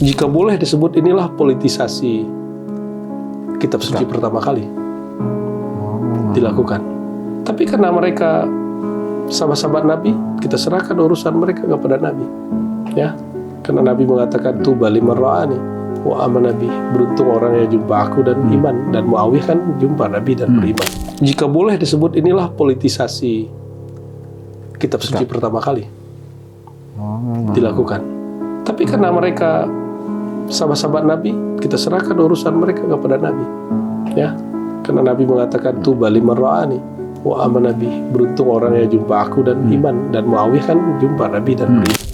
Jika boleh disebut, inilah politisasi kitab suci pertama kali dilakukan. Tapi karena mereka sahabat-sahabat Nabi, kita serahkan urusan mereka kepada Nabi. Ya, karena Nabi mengatakan tuba liman ra'ani wa amana Nabi, beruntung orang yang jumpa aku dan iman. Dan Muawiyah kan jumpa Nabi dan beriman. Jika boleh disebut, inilah politisasi kitab suci pertama kali dilakukan. Tapi karena mereka sahabat-sahabat Nabi, kita serahkan urusan mereka kepada Nabi. Ya, karena Nabi mengatakan tuba liman ra'ani wa amana Nabi, beruntung orang yang jumpa aku dan iman. Dan Muawiyah kan jumpa Nabi dan beriman.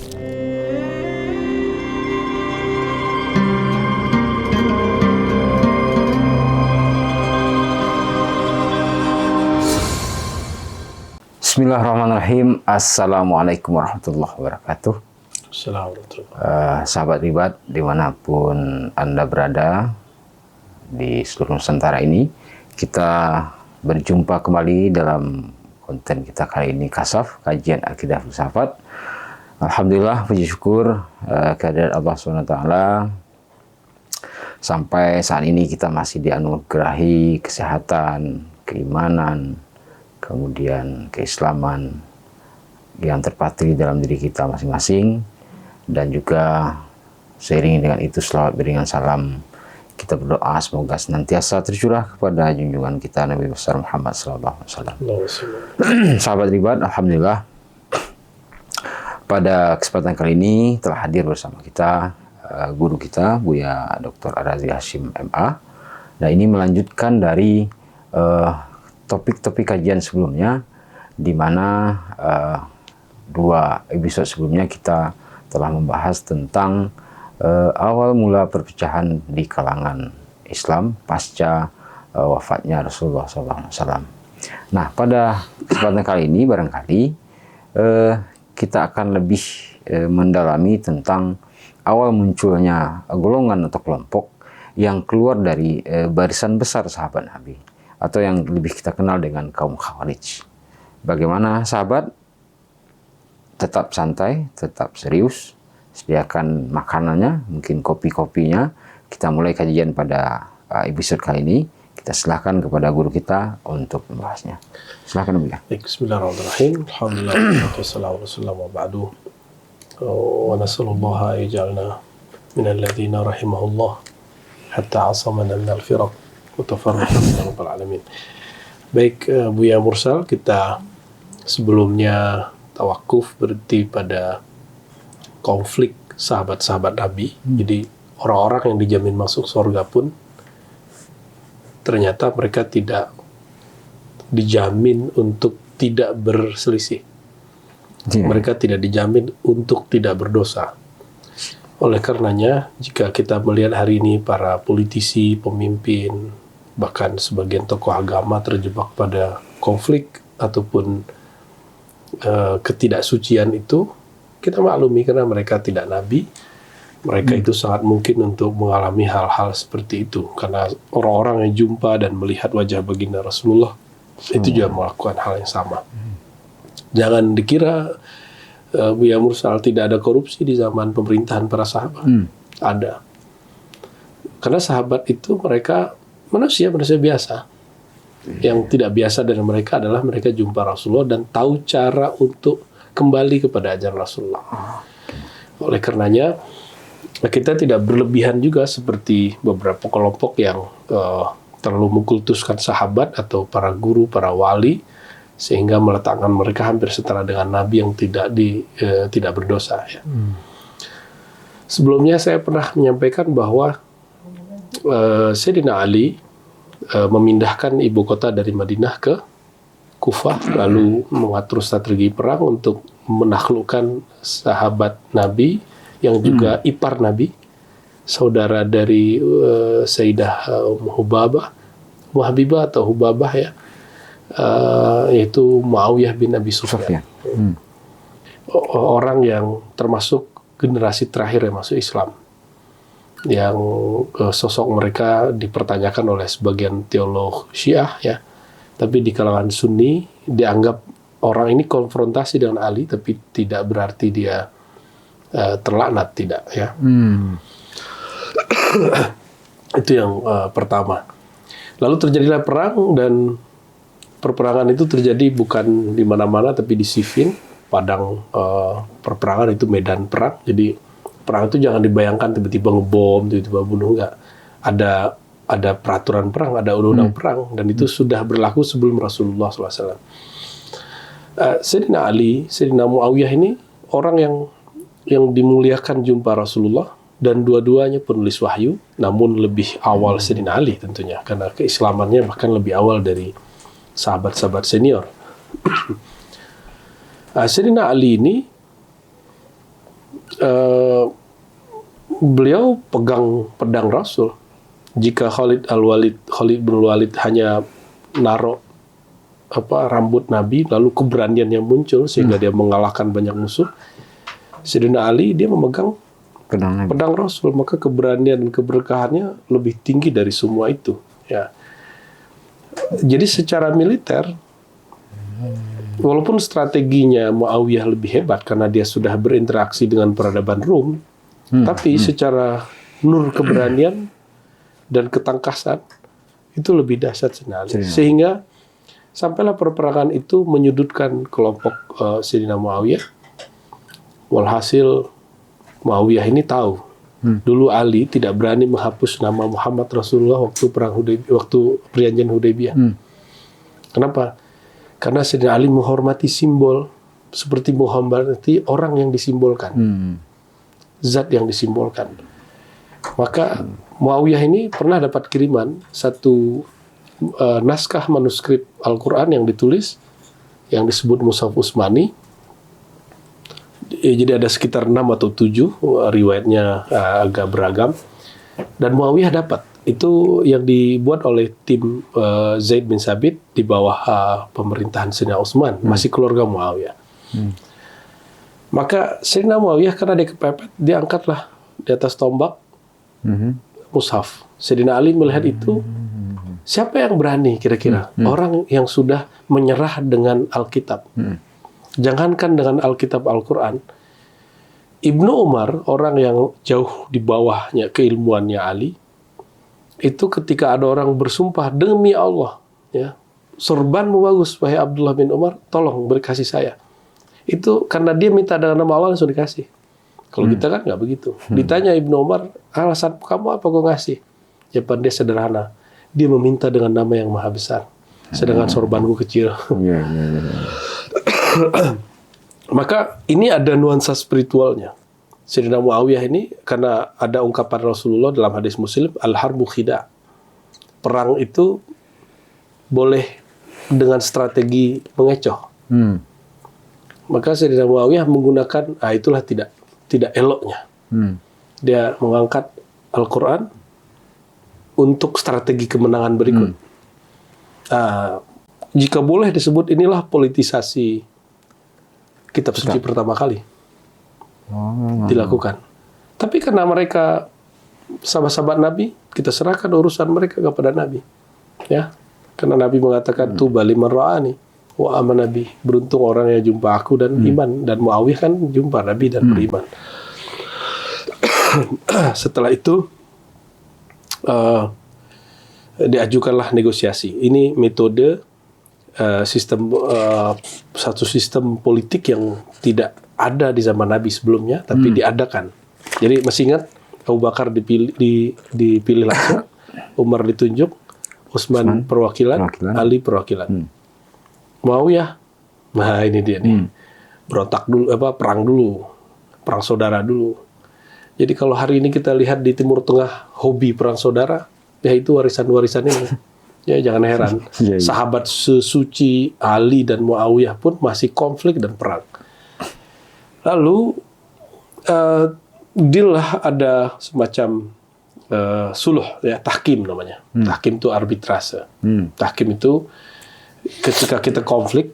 Bismillahirrahmanirrahim. Assalamualaikum warahmatullahi wabarakatuh. Assalamualaikum. Sahabat Ribat dimanapun Anda berada di seluruh Nusantara ini, kita berjumpa kembali dalam konten kita kali ini, Kasaf, kajian akidah filsafat. Alhamdulillah, puji syukur kehadirat Allah SWT. Sampai saat ini kita masih dianugerahi kesehatan, keimanan, kemudian keislaman yang terpatri dalam diri kita masing-masing. Dan juga seiring dengan itu selawat beriringan salam kita berdoa semoga senantiasa tercurah kepada junjungan kita Nabi besar Muhammad SAW. Sahabat Ribat, alhamdulillah pada kesempatan kali ini telah hadir bersama kita guru kita Buya Dr. Ar-Razi Hashim MA. Dan ini melanjutkan dari topik-topik kajian sebelumnya, di mana dua episode sebelumnya kita telah membahas tentang awal mula perpecahan di kalangan Islam pasca wafatnya Rasulullah SAW. Nah, pada kesempatan kali ini barangkali kita akan lebih mendalami tentang awal munculnya golongan atau kelompok yang keluar dari barisan besar sahabat Nabi, atau yang lebih kita kenal dengan kaum Khawarij. Bagaimana sahabat? Tetap santai, tetap serius, sediakan makanannya, mungkin kopi-kopinya. Kita mulai kajian pada episode kali ini. Kita silakan kepada guru kita untuk membahasnya. Silakan Buya. Bismillahirrahmanirrahim. Alhamdulillah wassalamu wa ba'du. Wa nasallallahu yaj'alna minal ladzina rahimahullah hatta asamana minal firaq wa tafarraqna min rabbil alamin. Baik, Buya Mursal, kita sebelumnya tawakuf berhenti pada konflik sahabat-sahabat Nabi. Jadi orang-orang yang dijamin masuk surga pun ternyata mereka tidak dijamin untuk tidak berselisih. Mereka tidak dijamin untuk tidak berdosa. Oleh karenanya, jika kita melihat hari ini para politisi, pemimpin, bahkan sebagian tokoh agama terjebak pada konflik ataupun ketidaksucian itu, kita maklumi karena mereka tidak nabi. Mereka itu sangat mungkin untuk mengalami hal-hal seperti itu, karena orang-orang yang jumpa dan melihat wajah baginda Rasulullah itu juga melakukan hal yang sama. Jangan dikira Buya Mursal tidak ada korupsi di zaman pemerintahan para sahabat. Ada. Karena sahabat itu mereka manusia biasa. Yang tidak biasa dari mereka adalah mereka jumpa Rasulullah dan tahu cara untuk kembali kepada ajaran Rasulullah. Oleh karenanya, kita tidak berlebihan juga seperti beberapa kelompok yang terlalu mengkultuskan sahabat atau para guru, para wali, sehingga meletakkan mereka hampir setara dengan Nabi yang tidak berdosa. Ya. Sebelumnya saya pernah menyampaikan bahwa Sayyidina Ali memindahkan ibu kota dari Madinah ke Kufah, lalu mengatur strategi perang untuk menaklukkan sahabat Nabi yang juga ipar Nabi, saudara dari Sayyidah Habibah atau Hubabah ya, yaitu Muawiyah bin Abi Sufyan. Orang yang termasuk generasi terakhir yang masuk Islam, yang sosok mereka dipertanyakan oleh sebagian teolog Syiah ya, tapi di kalangan Sunni dianggap orang ini konfrontasi dengan Ali, tapi tidak berarti dia terlaknat, tidak ya. Itu yang pertama. Lalu terjadilah perang, dan perperangan itu terjadi bukan di mana-mana tapi di Siffin, padang perperangan itu medan perang. Jadi perang itu jangan dibayangkan tiba-tiba ngebom, tiba-tiba bunuh, enggak. Ada peraturan perang, ada undang-undang perang, dan itu sudah berlaku sebelum Rasulullah SAW. Sayyidina Ali, Sayyidina Muawiyah ini orang yang dimuliakan jumpa Rasulullah, dan dua-duanya penulis wahyu, namun lebih awal Sayyidina Ali tentunya, karena keislamannya bahkan lebih awal dari sahabat-sahabat senior. Sayyidina Ali ini beliau pegang pedang Rasul. Jika Khalid bin Walid hanya naruh rambut Nabi, lalu keberanian yang muncul sehingga dia mengalahkan banyak musuh, Sayyidina Ali dia memegang pedang Rasul, maka keberanian dan keberkahannya lebih tinggi dari semua itu. Ya. Jadi secara militer, walaupun strateginya Muawiyah lebih hebat karena dia sudah berinteraksi dengan peradaban Rum, tapi secara nur keberanian dan ketangkasan itu lebih dahsyat sekali. Sehingga sampailah perperangan itu menyudutkan kelompok Sayyidina Muawiyah. Walhasil Muawiyah ini tahu dulu Ali tidak berani menghapus nama Muhammad Rasulullah waktu perjanjian Hudaybiyah. Kenapa? Karena Sayyidina Ali menghormati simbol seperti Muhammad, itu orang yang disimbolkan, zat yang disimbolkan. Maka Muawiyah ini pernah dapat kiriman satu naskah manuskrip Al-Quran yang ditulis, yang disebut Mushaf Utsmani. Jadi ada sekitar 6 atau 7, riwayatnya agak beragam. Dan Muawiyah dapat. Itu yang dibuat oleh tim Zaid bin Sabit di bawah pemerintahan Sayyidina Utsman, masih keluarga Muawiyah. Maka Sayyidina Muawiyah karena dia kepepet, dia angkatlah di atas tombak mushaf. Sayyidina Ali melihat itu, siapa yang berani kira-kira? Orang yang sudah menyerah dengan Alkitab. Jangankan dengan Alkitab Al-Quran, Ibnu Umar, orang yang jauh di bawahnya keilmuannya Ali, itu ketika ada orang bersumpah, demi Allah, ya, sorbanmu bagus, wahai Abdullah bin Umar, tolong beri kasih saya. Itu karena dia minta dengan nama Allah langsung dikasih. Kalau kita kan nggak begitu. Ditanya Ibnu Umar, alasan kamu apa kok ngasih? Jawaban dia sederhana. Dia meminta dengan nama yang maha besar. Sedangkan sorbanku kecil. Maka ini ada nuansa spiritualnya. Sayyidina Muawiyah ini, karena ada ungkapan Rasulullah dalam hadis Muslim, al-harbu khida. Perang itu boleh dengan strategi mengecoh. Maka Sayyidina Muawiyah menggunakan, itulah tidak eloknya. Dia mengangkat Al-Quran untuk strategi kemenangan berikut. Jika boleh disebut, inilah politisasi kitab suci pertama kali dilakukan. Tapi karena mereka sahabat-sahabat Nabi, kita serahkan urusan mereka kepada Nabi. Ya, karena Nabi mengatakan tuba liman ra'ani wa aman Nabi. Beruntung orang yang jumpa aku dan iman. Dan Muawiyah kan jumpa Nabi dan beriman. Setelah itu diajukanlah negosiasi. Ini metode satu sistem politik yang tidak ada di zaman Nabi sebelumnya, tapi diadakan. Jadi masih ingat Abu Bakar dipilih langsung, Umar ditunjuk, Utsman perwakilan, Ali perwakilan. Muawiyah, nah ini dia nih, berontak dulu, perang dulu, perang saudara dulu. Jadi kalau hari ini kita lihat di Timur Tengah hobi perang saudara, ya itu warisan-warisan ini. Ya jangan heran, sahabat sesuci Ali dan Muawiyah pun masih konflik dan perang. Lalu deal lah, ada semacam suluh, ya, tahkim namanya. Tahkim itu arbitrase. Tahkim itu ketika kita konflik,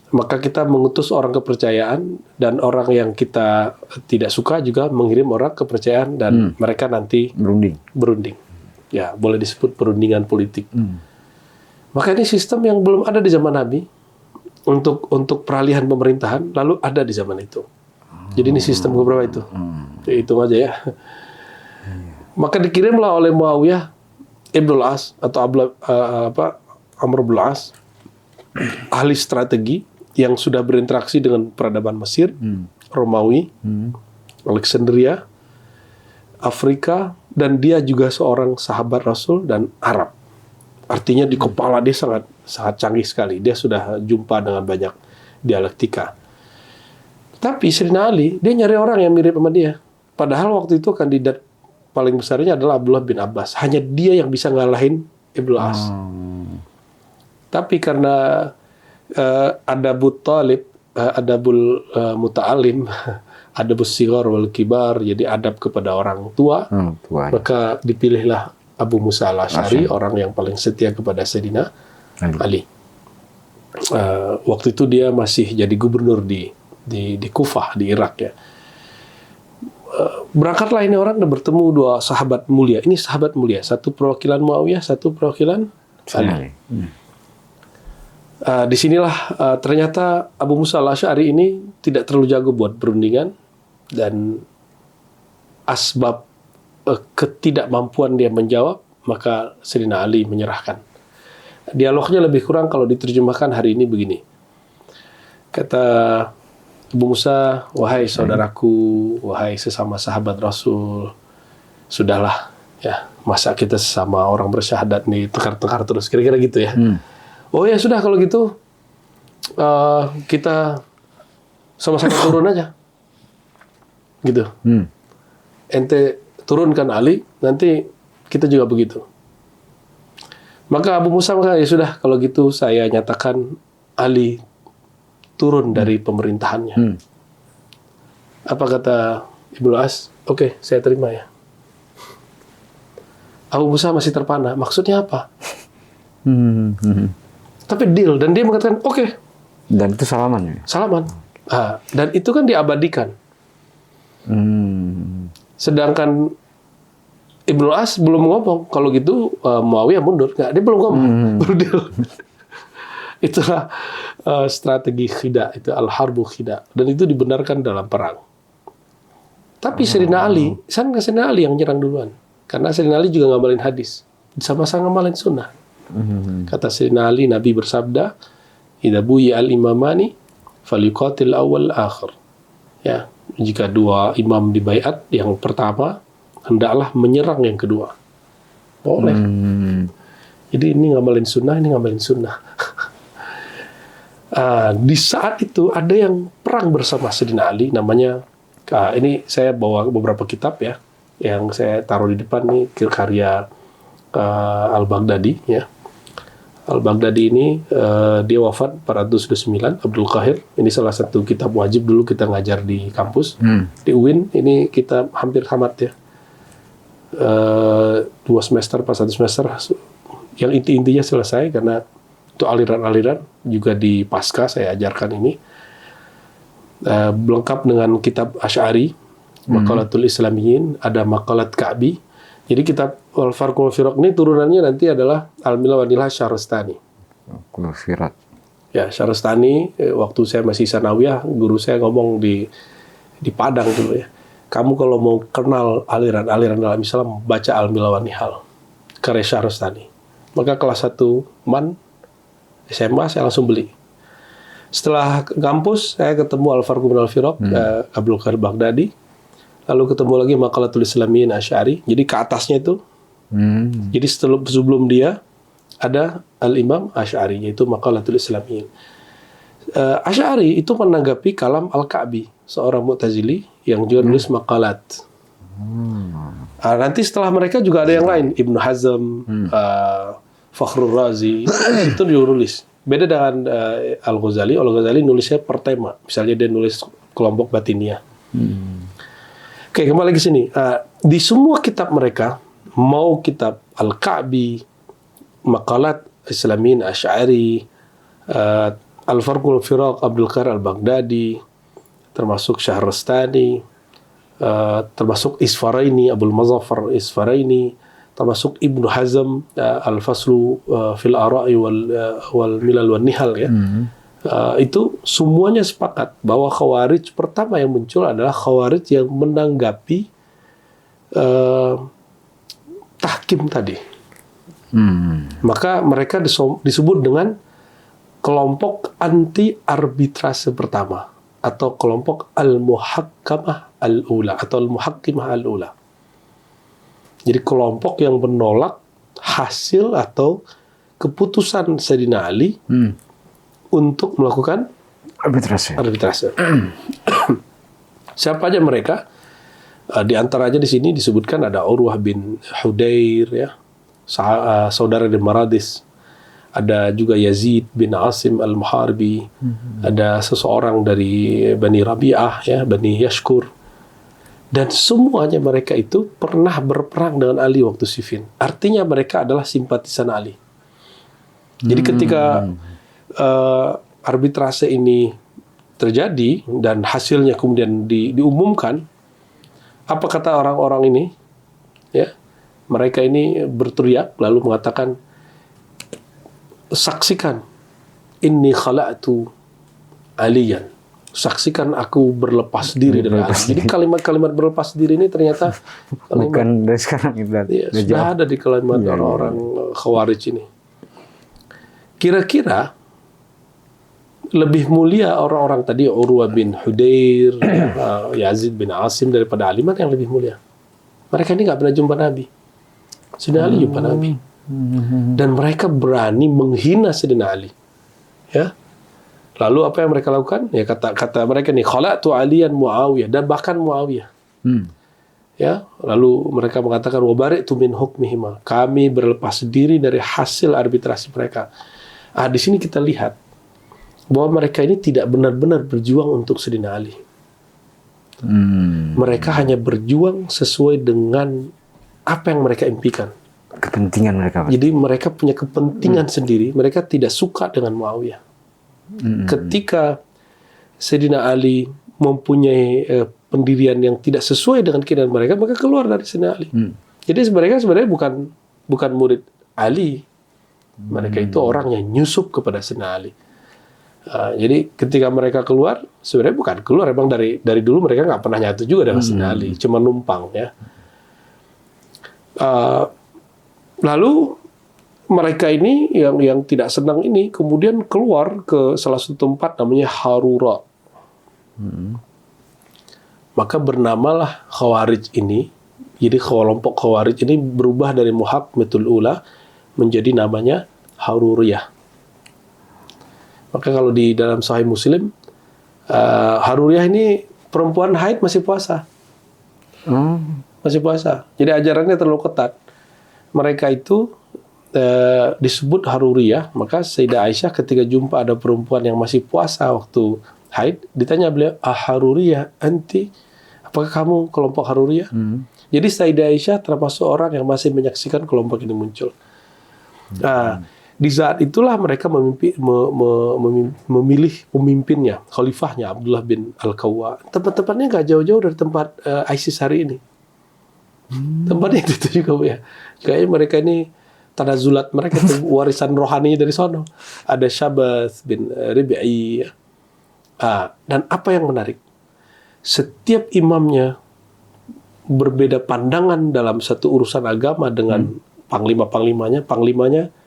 maka kita mengutus orang kepercayaan, dan orang yang kita tidak suka juga mengirim orang kepercayaan, dan mereka nanti berunding. Ya, boleh disebut perundingan politik. Maka ini sistem yang belum ada di zaman Nabi untuk peralihan pemerintahan, lalu ada di zaman itu. Jadi ini sistem keberapa itu? Hitung aja ya. Maka dikirimlah oleh Muawiyah Ibnul As atau Amr bin As, ahli strategi yang sudah berinteraksi dengan peradaban Mesir, Romawi, Alexandria, Afrika, dan dia juga seorang sahabat Rasul dan Arab. Artinya di kepala dia sangat canggih sekali. Dia sudah jumpa dengan banyak dialektika. Tapi Sayyidina Ali, dia nyari orang yang mirip sama dia. Padahal waktu itu kandidat paling besarnya adalah Abdullah bin Abbas. Hanya dia yang bisa ngalahin Ibnu As. Tapi karena adabut talib, adabul muta'alim, adabus sigar wal kibar, jadi adab kepada orang tua, maka dipilihlah Abu Musa al-Asy'ari, orang yang paling setia kepada Sayyidina Ali. Waktu itu dia masih jadi gubernur di Kufah, di Irak ya. Berangkatlah ini orang dan bertemu dua sahabat mulia. Ini sahabat mulia, satu perwakilan Muawiyah, satu perwakilan Ali. Disinilah ternyata Abu Musa al-Asy'ari ini tidak terlalu jago buat perundingan, dan asbab ketidakmampuan dia menjawab, maka Sayyidina Ali menyerahkan. Dialognya lebih kurang kalau diterjemahkan hari ini begini. Kata Abu Musa, wahai saudaraku, wahai sesama sahabat Rasul, sudahlah ya, masa kita sesama orang bersyahadat nih tekar-tekar terus, kira-kira gitu ya. Oh ya sudah kalau gitu kita sama-sama turun aja, gitu. Ente turunkan Ali, nanti kita juga begitu. Maka Abu Musa mengatakan, ya sudah kalau gitu saya nyatakan Ali turun dari pemerintahannya. Apa kata Ibnu As? Oke, saya terima ya. Abu Musa masih terpana. Maksudnya apa? Tapi deal, dan dia mengatakan oke. Dan itu salaman ya? Salaman. Dan itu kan diabadikan. Sedangkan Ibnu As belum ngomong. Kalau gitu Muawiyah mundur. Nggak, dia belum ngomong. Baru deal. Itulah strategi khida, itu al-harbu khida. Dan itu dibenarkan dalam perang. Tapi Sayyidina Ali, Sayyidina Ali yang nyerang duluan. Karena Sayyidina Ali juga ngamalin hadis. Sama-sama ngamalin sunnah. Kata Sayyidina Ali, Nabi bersabda, idza buyi al-imamani falyuqatil awal akhir. Ya, jika dua imam dibaiat, yang pertama hendaklah menyerang yang kedua. Boleh. Jadi ini ngamalin sunnah, ini ngamalin sunnah. Di saat itu ada yang perang bersama Sayyidina Ali, namanya, ini saya bawa beberapa kitab ya, yang saya taruh di depan nih, karya Al-Baghdadi ya. Al-Baghdadi ini dia wafat 429, Abdul Qahir. Ini salah satu kitab wajib dulu kita ngajar di kampus di UIN. Ini kita hampir tamat ya, 2 semester pas 1 semester, yang intinya selesai, karena itu aliran-aliran juga di pasca saya ajarkan ini. Lengkap dengan kitab Asy'ari, Maqalatul Islamiyin, ada Maqalat Ka'bi. Jadi kitab Al-Farq wal Firaq ini turunannya nanti adalah Al-Milal wa Nilha Syahrastani. Ya, Syahrastani, waktu saya masih sanawiyah, guru saya ngomong di Padang dulu ya. Kamu kalau mau kenal aliran-aliran dalam Islam, baca Al-Milal wa Nihal, karya Syahrastani. Maka kelas 1 MAN, SMA saya langsung beli. Setelah kampus, saya ketemu Al-Farq wal Firaq, Abdul Qadir Baghdadi. Lalu ketemu lagi Maqalatul Islamiyin Asy'ari. Jadi ke atasnya itu, jadi sebelum dia ada Al-Imam Asy'ari, yaitu Maqalatul Islamiyin. Asy'ari itu menanggapi kalam Al-Ka'bi, seorang Mu'tazili yang juga nulis maqalat. Nanti setelah mereka juga ada yang lain, Ibnu Hazm, Fakhrul Razi, itu juga nulis. Beda dengan Al-Ghazali. Al-Ghazali nulisnya per tema. Misalnya dia nulis kelompok Batiniyah. Oke, kembali ke sini. Di semua kitab mereka, mau kitab Al-Ka'bi, Maqalat Islamiyin Asy'ari, Al-Farq wal Firaq Abdul Qadir Al-Baghdadi, termasuk Syahrastani, termasuk Isfaraini, Abul Mazaffar Isfaraini, termasuk Ibnu Hazm, Al-Faslu fil Ara'i wal Milal wan Nihal ya. Itu semuanya sepakat bahwa Khawarij pertama yang muncul adalah Khawarij yang menanggapi tahkim tadi. Maka mereka disebut dengan kelompok anti arbitrase pertama atau kelompok al-muhakkamah al-ula atau al-muhakkimah al-ula. Jadi kelompok yang menolak hasil atau keputusan Sayyidina Ali untuk melakukan arbitrase. Siapa aja mereka? Di antaranya di sini disebutkan ada Urwah bin Hudair, ya, saudara dari Maradis. Ada juga Yazid bin Asim al-Muharbi. Ada seseorang dari Bani Rabi'ah, ya, Bani Yashkur. Dan semuanya mereka itu pernah berperang dengan Ali waktu Siffin. Artinya mereka adalah simpatisan Ali. Jadi ketika arbitrase ini terjadi dan hasilnya kemudian diumumkan, apa kata orang-orang ini? Ya, mereka ini berteriak lalu mengatakan, saksikan, inni khala'tu aliyan. Saksikan aku berlepas diri dari Ali. Jadi kalimat-kalimat berlepas diri ini ternyata bukan dari sekarang, ya, sudah ada di kalimat orang-orang Khawarij ini. Kira-kira lebih mulia orang-orang tadi Urwah bin Hudair, Yazid bin Asim daripada Ali, mana yang lebih mulia? Mereka ini nggak pernah jumpa Nabi. Sayyidina Ali jumpa Nabi. Dan mereka berani menghina Sayyidina Ali. Ya. Lalu apa yang mereka lakukan? Ya, kata mereka nih, khala'tu aliyan Muawiyah, dan bahkan Muawiyah. Ya, lalu mereka mengatakan wabari'tu min hukmihima. Kami berlepas diri dari hasil arbitrasi mereka. Di sini kita lihat bahwa mereka ini tidak benar-benar berjuang untuk Sayyidina Ali. Mereka hanya berjuang sesuai dengan apa yang mereka impikan. Kepentingan mereka. Jadi mereka punya kepentingan sendiri. Mereka tidak suka dengan Muawiyah. Ketika Sayyidina Ali mempunyai pendirian yang tidak sesuai dengan keinginan mereka, maka keluar dari Sayyidina Ali. Jadi sebenarnya bukan murid Ali. Mereka itu orang yang nyusup kepada Sayyidina Ali. Jadi ketika mereka keluar, sebenarnya bukan keluar, emang dari dulu mereka nggak pernah nyatu juga dengan Sayyidina Ali, cuma numpang, ya. Lalu mereka ini yang tidak senang ini kemudian keluar ke salah satu tempat namanya Harura. Maka bernamalah Khawarij ini. Jadi kelompok Khawarij ini berubah dari Muhakkamatul Ula menjadi namanya Haruriyah. Maka kalau di dalam Sahih Muslim, Haruriyah ini perempuan haid masih puasa. Masih puasa. Jadi ajarannya terlalu ketat. Mereka itu disebut Haruriyah. Maka Sayyidah Aisyah ketika jumpa ada perempuan yang masih puasa waktu haid, ditanya beliau, Haruriyah anti? Apakah kamu kelompok Haruriyah? Jadi Sayyidah Aisyah termasuk orang yang masih menyaksikan kelompok ini muncul. Di saat itulah mereka memilih pemimpinnya, khalifahnya Abdullah bin Al-Kawwa. Tempat-tempatnya nggak jauh-jauh dari tempat ISIS hari ini. Tempatnya itu juga, ya. Kayaknya mereka ini tanazulat mereka itu warisan rohani dari sono. Ada Syabath bin Ribi'i. Dan apa yang menarik? Setiap imamnya berbeda pandangan dalam satu urusan agama dengan panglimanya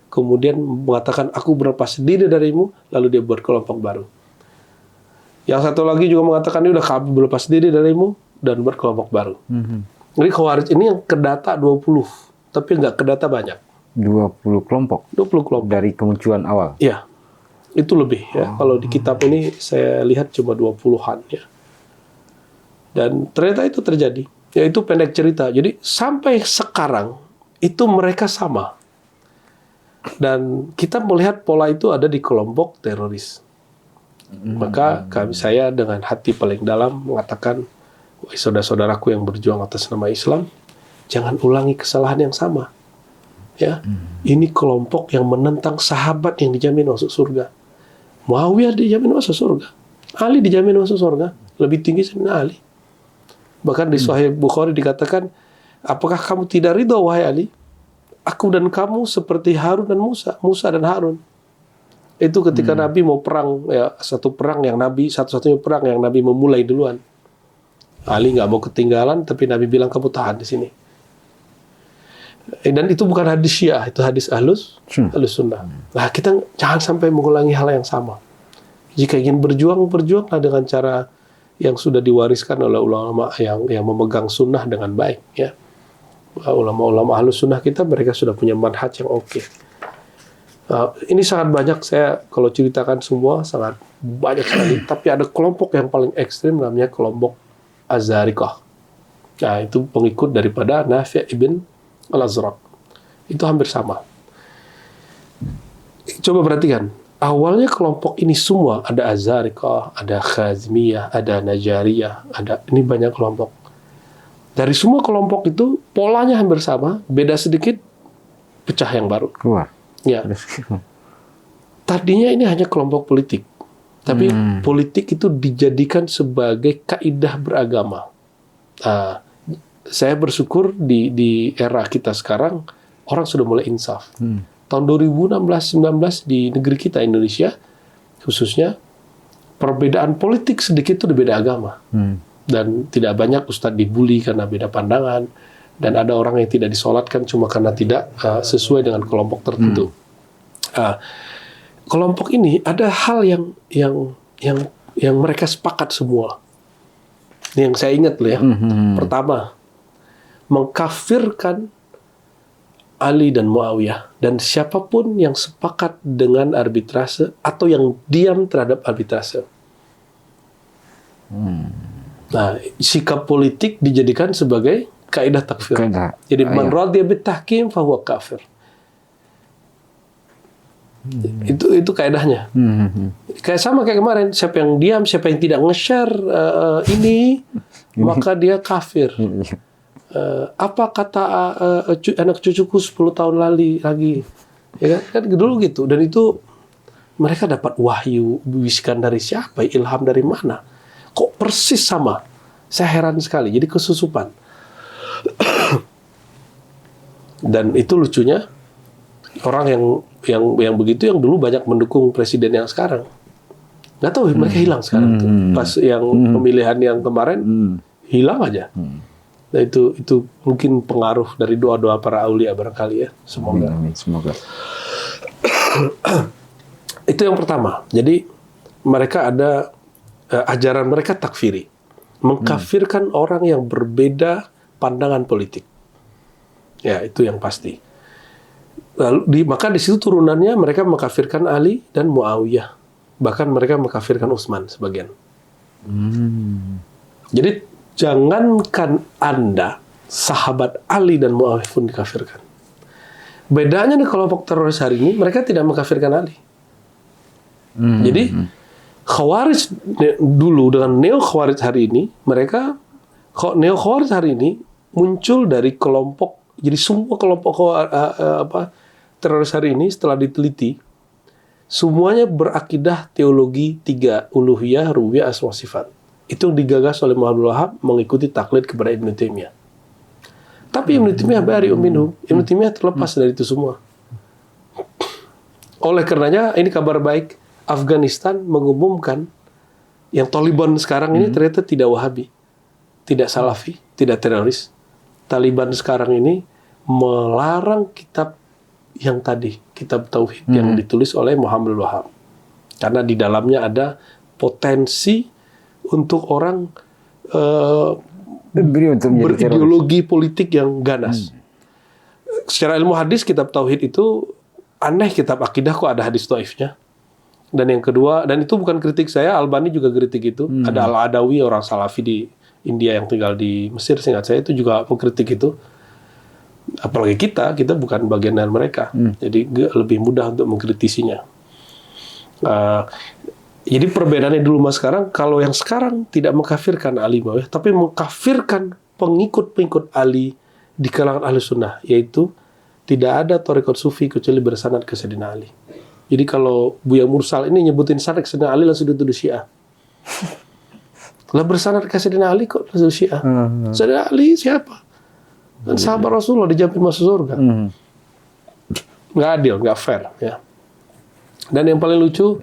kemudian mengatakan aku berlepas diri darimu, lalu dia buat kelompok baru. Yang satu lagi juga mengatakan udah kami berlepas diri darimu dan buat kelompok baru. Jadi Khawarij ini yang kedata 20, tapi nggak kedata banyak. 20 kelompok dari kemunculan awal. Iya. Itu lebih, ya. Kalau di kitab ini saya lihat cuma 20-an, ya. Dan ternyata itu terjadi. Ya, itu pendek cerita. Jadi sampai sekarang itu mereka sama. Dan kita melihat pola itu ada di kelompok teroris. Maka saya dengan hati paling dalam mengatakan, wahai saudara-saudaraku yang berjuang atas nama Islam, jangan ulangi kesalahan yang sama. Ya, ini kelompok yang menentang sahabat yang dijamin masuk surga. Muawiyah dijamin masuk surga. Ali dijamin masuk surga. Lebih tinggi Sayyidina Ali. Bahkan di Sahih Bukhari dikatakan, apakah kamu tidak ridho wahai Ali? Aku dan kamu seperti Harun dan Musa dan Harun. Itu ketika Nabi mau perang, ya, satu-satunya perang yang Nabi memulai duluan. Ali nggak mau ketinggalan, tapi Nabi bilang kamu tahan di sini. Dan itu bukan hadis Syiah, itu hadis Ahlus Sunnah. Nah, kita jangan sampai mengulangi hal yang sama. Jika ingin berjuang, berjuanglah dengan cara yang sudah diwariskan oleh ulama yang memegang sunnah dengan baik, ya. Ulama-ulama Ahlus Sunnah kita, mereka sudah punya manhaj yang oke. Ini sangat banyak, saya kalau ceritakan semua sangat banyak sekali. Tapi ada kelompok yang paling ekstrim, namanya kelompok Azharikah. Nah, itu pengikut daripada Nafi' ibn Al-Azraq. Itu hampir sama. Coba perhatikan, awalnya kelompok ini semua, ada Azharikah, ada Khazmiyah, ada Najariyah, ini banyak kelompok. Dari semua kelompok itu, polanya hampir sama, beda sedikit, pecah yang baru. Keluar. Ya. Tadinya ini hanya kelompok politik, tapi politik itu dijadikan sebagai kaidah beragama. Saya bersyukur di era kita sekarang orang sudah mulai insaf. Tahun 2016-19 di negeri kita Indonesia khususnya perbedaan politik sedikit itu beda agama, dan tidak banyak ustadz dibully karena beda pandangan. Dan ada orang yang tidak disolatkan cuma karena tidak sesuai dengan kelompok tertentu. Kelompok ini ada hal yang mereka sepakat semua. Ini yang saya ingat loh ya. Pertama, mengkafirkan Ali dan Muawiyah dan siapapun yang sepakat dengan arbitrase atau yang diam terhadap arbitrase. Nah, sikap politik dijadikan sebagai kaidah takfir. Jadi man radhiya bit tahkim fa huwa kafir. Itu kaidahnya. Kayak sama kayak kemarin, siapa yang diam, siapa yang tidak nge-share ini, maka dia kafir. Apa kata anak cucuku 10 tahun lagi, ya kan dulu gitu. Dan itu mereka dapat wahyu, bisikan dari siapa, ilham dari mana? Kok persis sama? Saya heran sekali. Jadi kesusupan. Dan itu lucunya, orang yang begitu yang dulu banyak mendukung presiden yang sekarang. Nggak tahu mereka hilang sekarang tuh. Pas yang pemilihan yang kemarin hilang aja. Nah, itu mungkin pengaruh dari doa-doa para aulia barangkali ya. Semoga. Itu yang pertama. Jadi mereka ada ajaran mereka takfiri, mengkafirkan orang yang berbeda pandangan politik. Ya, itu yang pasti. Lalu maka di situ turunannya mereka mengkafirkan Ali dan Muawiyah. Bahkan mereka mengkafirkan Utsman sebagian. Jadi jangankan Anda, sahabat Ali dan Muawiyah pun dikafirkan. Bedanya di kelompok teroris hari ini, mereka tidak mengkafirkan Ali. Jadi Khawarij dulu dengan Neo Khawarij hari ini, Neo Khawarij hari ini muncul dari kelompok. Jadi semua kelompok teroris hari ini setelah diteliti, semuanya berakidah teologi 3, uluhiyah, rububiyah, asma sifat. Itu digagas oleh Muhammad Wahab mengikuti taklid kepada Ibnu Taimiyah. Tapi Ibnu Taimiyah bari'un minhum. Ibnu Taimiyah terlepas dari itu semua. Oleh karenanya, ini kabar baik, Afghanistan mengumumkan yang Taliban sekarang ini ternyata tidak Wahabi, tidak Salafi, tidak teroris. Taliban sekarang ini melarang kitab yang tadi, kitab Tauhid yang ditulis oleh Muhammad Wahab. Karena di dalamnya ada potensi untuk orang berideologi politik yang ganas. Secara ilmu hadis, kitab Tauhid itu aneh, kitab akidah kok ada hadis dhaifnya. Dan yang kedua, dan itu bukan kritik saya, Albani juga kritik itu. Ada Al-Adawi, orang Salafi di India yang tinggal di Mesir, seingat saya itu juga mengkritik itu. Apalagi kita bukan bagian dari mereka. Jadi lebih mudah untuk mengkritisinya. Jadi perbedaannya dulu mas sekarang, kalau yang sekarang tidak mengkafirkan Ali Muawiyah, tapi mengkafirkan pengikut-pengikut Ali di kalangan ahli sunnah, yaitu tidak ada thariqat sufi kecuali bersanad ke Sayyidina Ali. Jadi kalau Buya Mursal ini nyebutin sanad ke Sayyidina Ali langsung dituduh Syiah. Lah bersanad ke Sayyidina Ali kok langsung Syiah? Sayyidina Ali siapa? Kan sahabat Rasulullah dijamin masuk surga. Nggak adil, nggak fair. Ya. Dan yang paling lucu,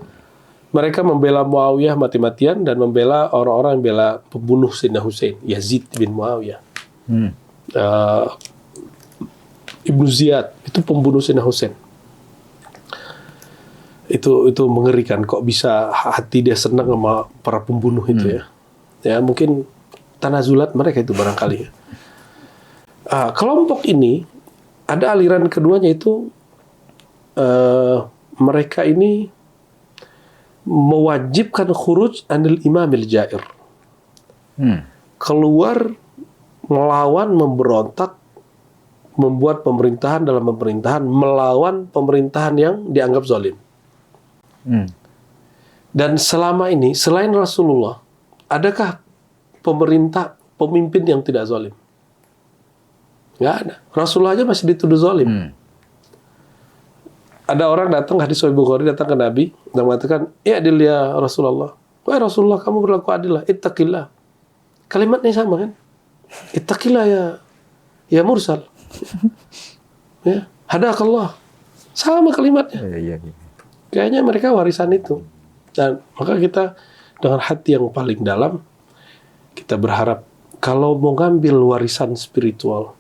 mereka membela Muawiyah mati-matian dan membela orang-orang yang bela pembunuh Sayyidina Hussein, Yazid bin Muawiyah. Uh, Ibnu Ziyad itu pembunuh Sayyidina Hussein. Itu mengerikan, kok bisa hati dia senang sama para pembunuh itu ya. Ya mungkin tanazulat mereka itu barangkali. Kelompok ini ada aliran keduanya itu mereka ini mewajibkan khuruj anil imamil jair. Keluar melawan, memberontak, membuat pemerintahan dalam pemerintahan, melawan pemerintahan yang dianggap zalim. Dan selama ini, selain Rasulullah, adakah pemimpin yang tidak zalim? Nggak ada. Rasulullah aja masih dituduh zalim. Ada orang datang, hadis Sahih Bukhari, datang ke Nabi dan mengatakan, "Ya adil ya Rasulullah." Wahai Rasulullah, kamu berlaku adil lah. Ittaqillah. Kalimatnya sama kan? Ittaqillah ya mursal. Ya, hadakallah. Sama kalimatnya. Kayaknya mereka warisan itu. Dan maka kita dengan hati yang paling dalam, kita berharap kalau mau ngambil warisan spiritual,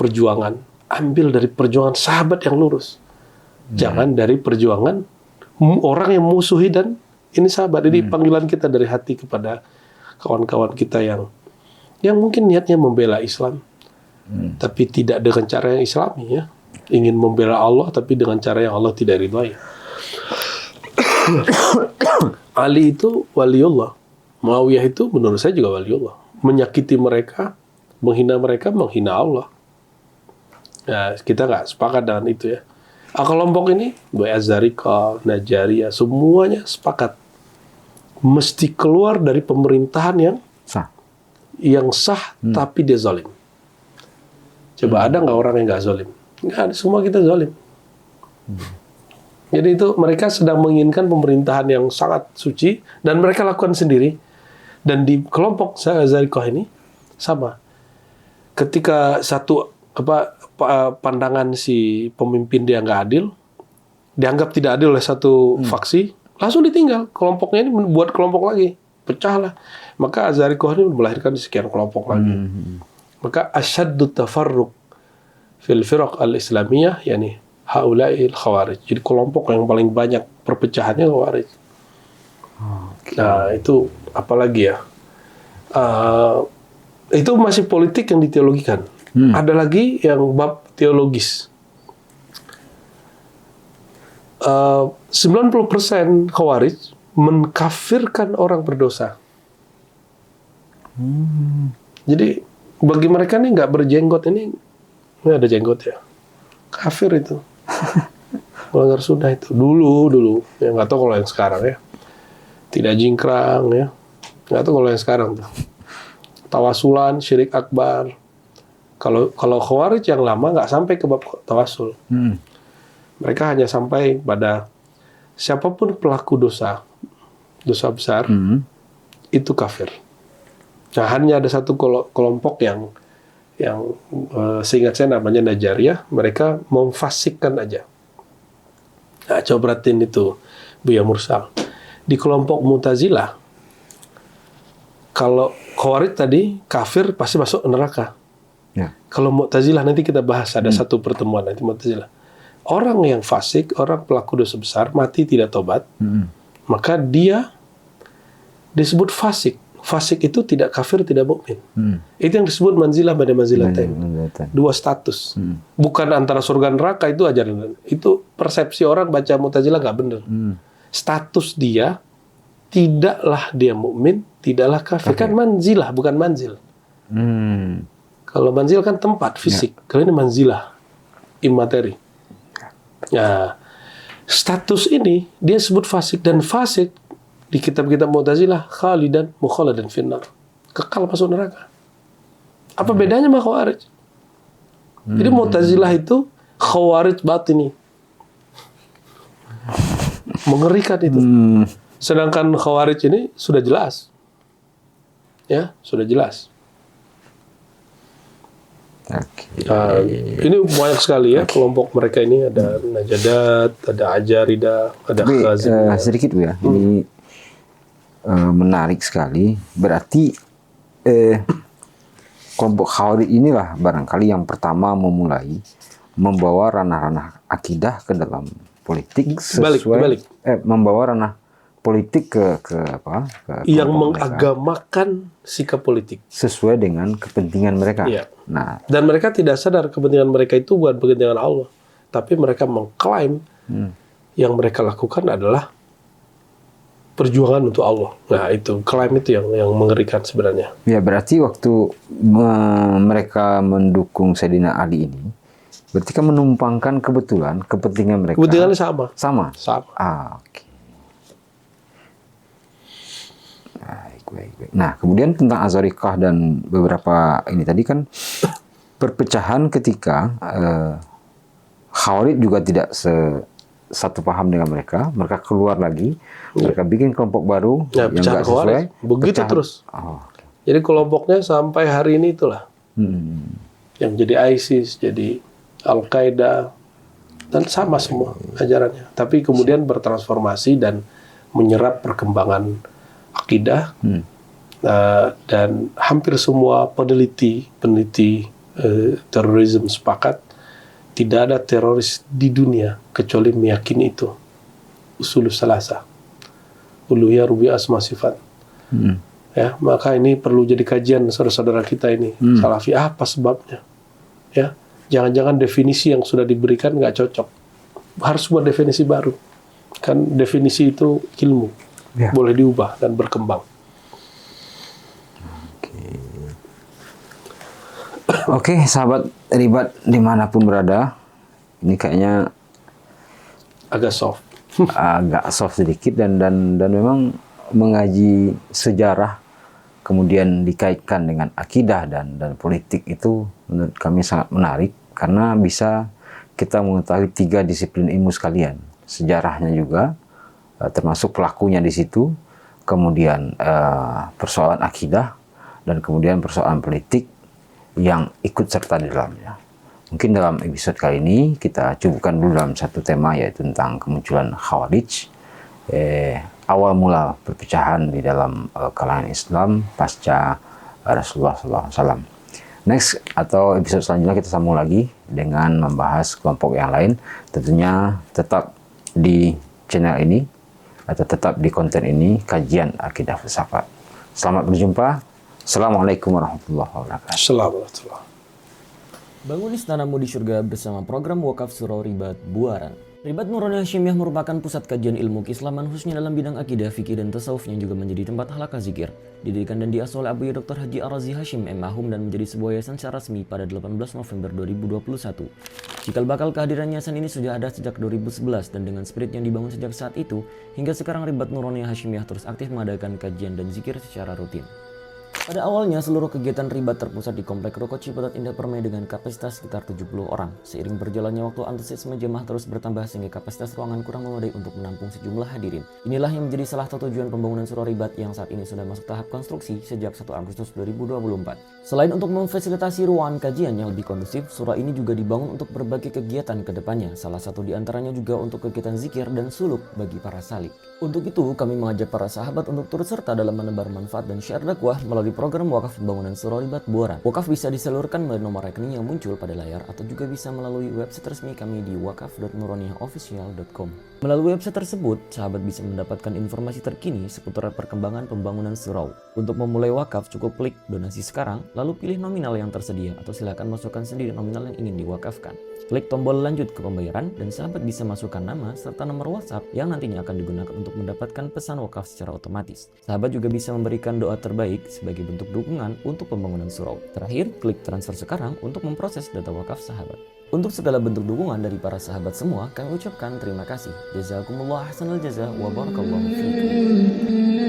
perjuangan, ambil dari perjuangan sahabat yang lurus. Jangan dari perjuangan orang yang musuhi dan ini sahabat. Ini panggilan kita dari hati kepada kawan-kawan kita yang mungkin niatnya membela Islam, tapi tidak dengan cara yang Islami ya. Ingin membela Allah tapi dengan cara yang Allah tidak ridhai. Ali itu waliullah. Muawiyah itu menurut saya juga waliullah. Menyakiti mereka, menghina Allah. Ya, kita nggak sepakat dengan itu ya. Kelompok ini, Azarika, Najariyah, semuanya sepakat. Mesti keluar dari pemerintahan yang sah tapi dia zalim. Coba ada nggak orang yang nggak zalim? Nggak ada, semua kita zalim. Jadi itu mereka sedang menginginkan pemerintahan yang sangat suci dan mereka lakukan sendiri. Dan di kelompok Azarika ini sama. Ketika satu pandangan si pemimpin dia nggak adil, dianggap tidak adil oleh satu faksi, langsung ditinggal. Kelompoknya ini membuat kelompok lagi, pecahlah. Maka Azarikoh ini melahirkan sekian kelompok lagi. Maka asyaddu tafarruq fil firaq al-islamiyah, yakni haula'il khawarij. Jadi kelompok yang paling banyak perpecahannya khawarij. Nah itu apalagi ya? Itu masih politik yang diteologikan. Ada lagi yang bab teologis. 90% Khawarij mengkafirkan orang berdosa. Jadi bagi mereka nih nggak berjenggot ini ada jenggot ya, kafir itu. Melanggar sunnah itu dulu ya, nggak tahu kalau yang sekarang ya, tidak jingkrang ya, nggak tahu kalau yang sekarang tuh tawasulan, syirik akbar. Kalau Khawarij yang lama nggak sampai ke bab tawasul. Mereka hanya sampai pada siapapun pelaku dosa besar, itu kafir. Nah, hanya ada satu kelompok yang seingat saya namanya Najariyah, mereka memfasikkan aja. Nah, coba perhatiin itu, Buya Mursal. Di kelompok Mu'tazilah, kalau Khawarij tadi kafir pasti masuk neraka. Ya. Kalau Mu'tazilah nanti kita bahas, ada satu pertemuan nanti Mu'tazilah. Orang yang fasik, orang pelaku dosa besar, mati tidak tobat, maka dia disebut fasik. Fasik itu tidak kafir, tidak mukmin. Itu yang disebut manzilah pada manzilatain. Dua status. Bukan antara surga neraka, itu ajaran. Itu persepsi orang baca Mu'tazilah nggak benar. Status dia, tidaklah dia mukmin, tidaklah kafir. Kan manzilah, bukan manzil. Kalau manzil kan tempat, fisik. Kalau ini manzilah, imateri. Nah, status ini dia sebut fasik, dan fasik di kitab-kitab Mu'tazilah khalidan mukhaladan finnar, kekal masuk neraka. Apa bedanya sama Khawarij? Jadi Mu'tazilah itu Khawarij batini, mengerikan itu. Sedangkan Khawarij ini sudah jelas, ya sudah jelas. Oke. Nah, ini banyak sekali ya kelompok mereka ini, ada Najadat, ada Ajarida, ada Tapi Khazimiyah. sedikit Bu ya, ini menarik sekali. Berarti kelompok Khawarij inilah barangkali yang pertama memulai membawa ranah-ranah akidah ke dalam politik Dibalik. Membawa ranah politik ke Yang kelompok mereka mengagamakan sikap politik. sesuai dengan kepentingan mereka. Iya. Nah, Dan mereka tidak sadar kepentingan mereka itu bukan kepentingan Allah. Tapi mereka mengklaim yang mereka lakukan adalah perjuangan untuk Allah. Nah itu, klaim itu yang mengerikan sebenarnya. ya berarti waktu mereka mendukung Sayyidina Ali ini, berarti kan menumpangkan kebetulan kepentingan mereka. Kepentingannya sama. Sama. Sama. Oke. Baik. Nah, kemudian tentang Azarikah dan beberapa ini tadi kan perpecahan ketika Khawarij juga tidak satu paham dengan mereka. Mereka keluar lagi, mereka bikin kelompok baru Ya, yang pecah nggak sesuai. Khawarij. Begitu terus. Oke. Jadi kelompoknya sampai hari ini itulah. Yang jadi ISIS, jadi Al-Qaeda, dan sama semua ajarannya. Tapi kemudian bertransformasi dan menyerap perkembangan akidah, dan hampir semua peneliti terorisme sepakat tidak ada teroris di dunia kecuali meyakini itu usulus salasa, uluhiyah, rububiyah, asma sifat. Ya, maka ini perlu jadi kajian saudara-saudara kita ini Salafi, apa sebabnya? Ya, jangan-jangan definisi yang sudah diberikan nggak cocok, harus buat definisi baru. Kan definisi itu ilmu, boleh diubah dan berkembang. Oke, sahabat Ribat dimanapun berada, ini kayaknya Agak soft. agak soft sedikit dan memang mengaji sejarah kemudian dikaitkan dengan akidah dan politik itu menurut kami sangat menarik karena bisa kita mengetahui 3 disiplin ilmu sekalian, sejarahnya juga termasuk pelakunya di situ, kemudian persoalan akidah dan kemudian persoalan politik yang ikut serta di dalamnya. Mungkin dalam episode kali ini kita cukupkan dulu dalam satu tema, yaitu tentang kemunculan Khawarij, awal mula perpecahan di dalam kalangan Islam pasca Rasulullah SAW. Next atau episode selanjutnya kita sambung lagi dengan membahas kelompok yang lain, tentunya tetap di channel ini atau tetap di konten ini, kajian akidah filsafat. Selamat berjumpa. Assalamualaikum warahmatullahi wabarakatuh. Assalamualaikum. Bangun istanamu di surga bersama program Wakaf Surau Ribat Buaran. Ribat Nurani Hasyimiyah merupakan pusat kajian ilmu keislaman khususnya dalam bidang akidah, fikih, dan tasawuf yang juga menjadi tempat halaqah zikir. Didirikan dan diasuh oleh Abuya Dr. Haji Ar-Razi Hashim M.Mahum dan menjadi sebuah yayasan secara resmi pada 18 November 2021. Cikal bakal kehadiran yayasan ini sudah ada sejak 2011 dan dengan spirit yang dibangun sejak saat itu, hingga sekarang Ribat Nurani Hasyimiyah terus aktif mengadakan kajian dan zikir secara rutin. Pada awalnya, seluruh kegiatan Ribat terpusat di Komplek Ruko Ciputat Indah Permai dengan kapasitas sekitar 70 orang. Seiring berjalannya waktu, antusiasme jemaah terus bertambah sehingga kapasitas ruangan kurang memadai untuk menampung sejumlah hadirin. Inilah yang menjadi salah satu tujuan pembangunan Surau Ribat yang saat ini sudah masuk tahap konstruksi sejak 1 Agustus 2024. Selain untuk memfasilitasi ruangan kajian yang lebih kondusif, surau ini juga dibangun untuk berbagai kegiatan ke depannya. Salah satu di antaranya juga untuk kegiatan zikir dan suluk bagi para salik. Untuk itu, kami mengajak para sahabat untuk turut serta dalam menebar manfaat dan syiar dakwah melalui program wakaf pembangunan Surau Ribat Buaran. Wakaf bisa disalurkan melalui nomor rekening yang muncul pada layar atau juga bisa melalui website resmi kami di wakaf.nuraniyaofficial.com. Melalui website tersebut, sahabat bisa mendapatkan informasi terkini seputar perkembangan pembangunan surau. Untuk memulai wakaf, cukup klik donasi sekarang, lalu pilih nominal yang tersedia atau silakan masukkan sendiri nominal yang ingin diwakafkan. Klik tombol lanjut ke pembayaran dan sahabat bisa masukkan nama serta nomor WhatsApp yang nantinya akan digunakan untuk mendapatkan pesan wakaf secara otomatis. Sahabat juga bisa memberikan doa terbaik sebagai bentuk dukungan untuk pembangunan surau. Terakhir, klik transfer sekarang untuk memproses data wakaf sahabat. Untuk segala bentuk dukungan dari para sahabat semua, kami ucapkan terima kasih. Jazakumullah ahsanal jazaa wa barakallahu fiikum.